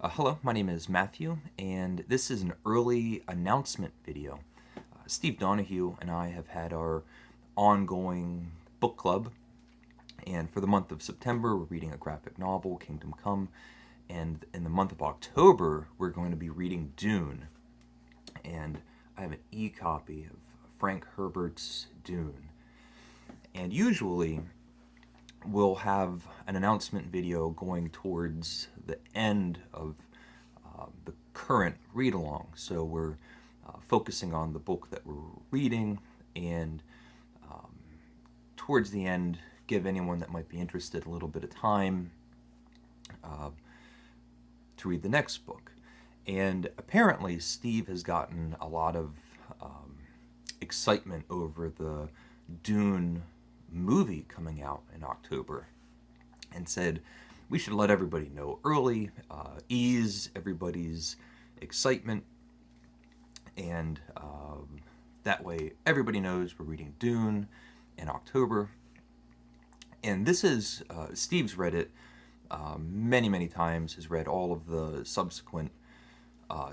Hello, my name is Matthew, and this is an early announcement video. Steve Donahue and I have had our ongoing book club, and for the month of September, we're reading a graphic novel, Kingdom Come, and in the month of October, we're going to be reading Dune, and I have an e-copy of Frank Herbert's Dune. And usually, we'll have an announcement video going towards the end of the current read along. So we're focusing on the book that we're reading, and towards the end, give anyone that might be interested a little bit of time to read the next book. And apparently, Steve has gotten a lot of excitement over the Dune movie coming out in October, and said we should let everybody know early, ease everybody's excitement, and that way everybody knows we're reading Dune in October. And this is, Steve's read it many, many times, has read all of the subsequent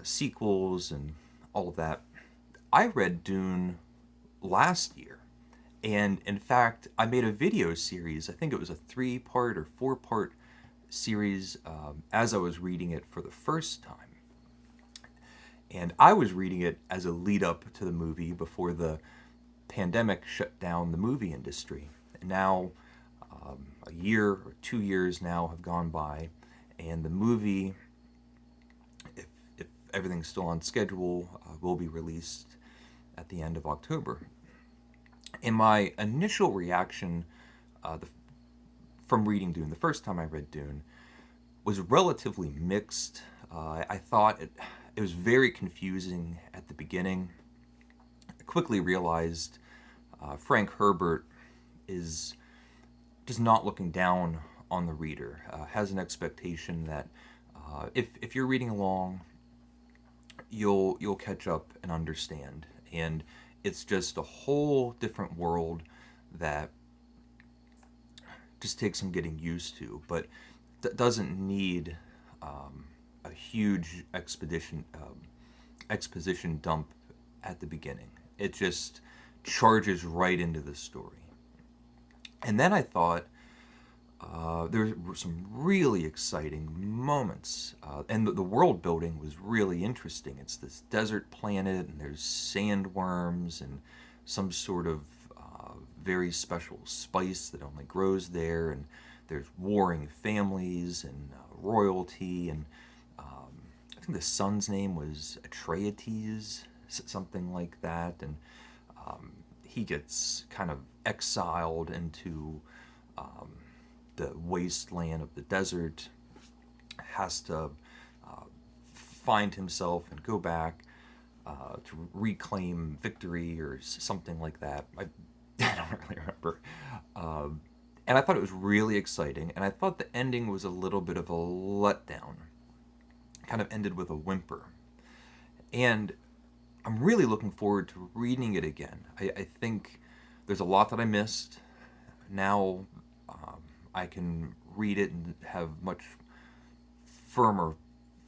sequels and all of that. I read Dune last year, and in fact, I made a video series. I think it was a 3-part or 4-part series as I was reading it for the first time. And I was reading it as a lead up to the movie before the pandemic shut down the movie industry. And now, a year or 2 years now have gone by, and the movie, if everything's still on schedule, will be released at the end of October. And my initial reaction from reading Dune, the first time I read Dune, was relatively mixed. I thought it was very confusing at the beginning. I quickly realized Frank Herbert is just not looking down on the reader, has an expectation that if you're reading along, you'll catch up and understand. And it's just a whole different world that just takes some getting used to, but doesn't need a huge exposition dump at the beginning. It just charges right into the story. And then I thought there were some really exciting moments, and the world building was really interesting. It's this desert planet, and there's sandworms and some sort of very special spice that only grows there, and there's warring families and royalty, and I think the son's name was Atreides, something like that, and he gets kind of exiled into the wasteland of the desert, has to find himself and go back to reclaim victory or something like that. I don't really remember. And I thought it was really exciting, and I thought the ending was a little bit of a letdown. Kind of ended with a whimper. And I'm really looking forward to reading it again. I think there's a lot that I missed. Now I can read it and have much firmer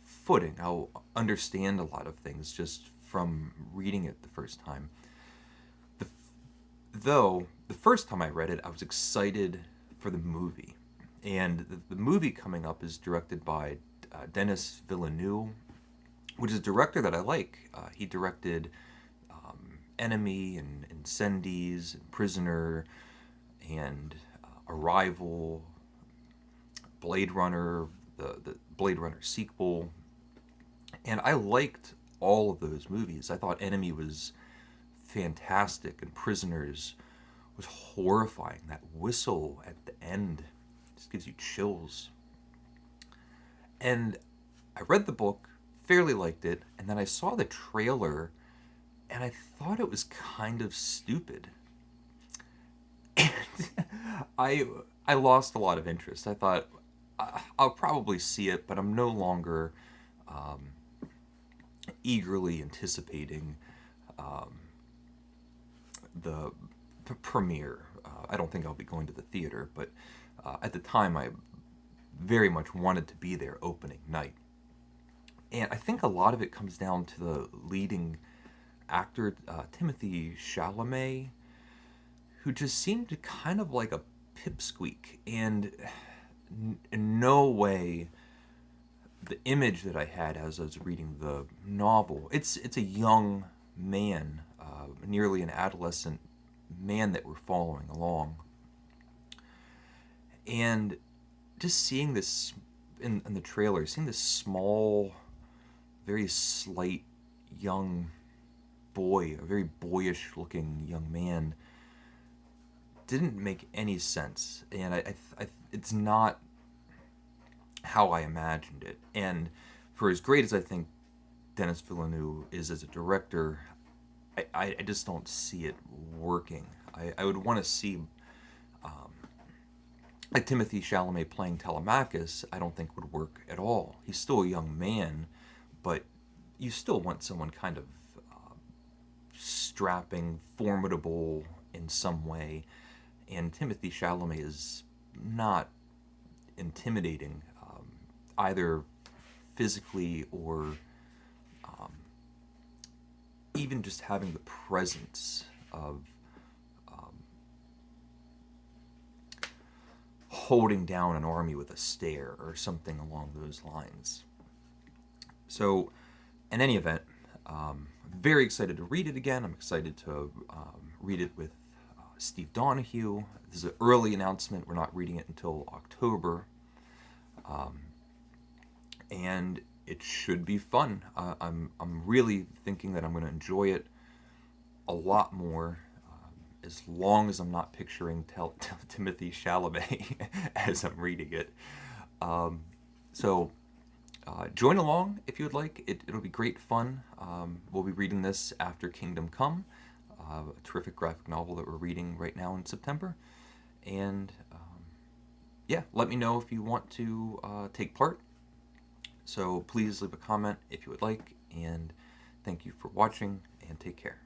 footing. I'll understand a lot of things just from reading it the first time. Though, the first time I read it, I was excited for the movie. And the movie coming up is directed by Denis Villeneuve, which is a director that I like. He directed Enemy and Incendies and Prisoner and Arrival, Blade Runner, the Blade Runner sequel. And I liked all of those movies. I thought Enemy was fantastic, and Prisoners was horrifying. That whistle at the end just gives you chills. And I read the book, fairly liked it, and then I saw the trailer, and I thought it was kind of stupid. And I lost a lot of interest. I thought I'll probably see it, but I'm no longer eagerly anticipating the premiere. I don't think I'll be going to the theater, but at the time I very much wanted to be there opening night. And I think a lot of it comes down to the leading actor, Timothy Chalamet, who just seemed kind of like a pipsqueak. And in no way the image that I had as I was reading the novel. It's a young man, nearly an adolescent man that we're following along, and just seeing this in the trailer, seeing this small, very slight young boy, a very boyish looking young man, didn't make any sense, and it's not how I imagined it. And for as great as I think Denis Villeneuve is as a director, I just don't see it working. I would want to see, like Timothy Chalamet playing Telemachus, I don't think would work at all. He's still a young man, but you still want someone kind of strapping, formidable in some way. And Timothy Chalamet is not intimidating, either physically or even just having the presence of holding down an army with a stare or something along those lines. So, in any event, I'm very excited to read it again. I'm excited to read it with Steve Donahue. This is an early announcement. We're not reading it until October. And it should be fun. I'm really thinking that I'm going to enjoy it a lot more, as long as I'm not picturing Timothy Chalamet as I'm reading it. So join along if you would like. It'll be great fun. We'll be reading this after Kingdom Come, a terrific graphic novel that we're reading right now in September. And yeah, let me know if you want to take part. So please leave a comment if you would like, and thank you for watching, and take care.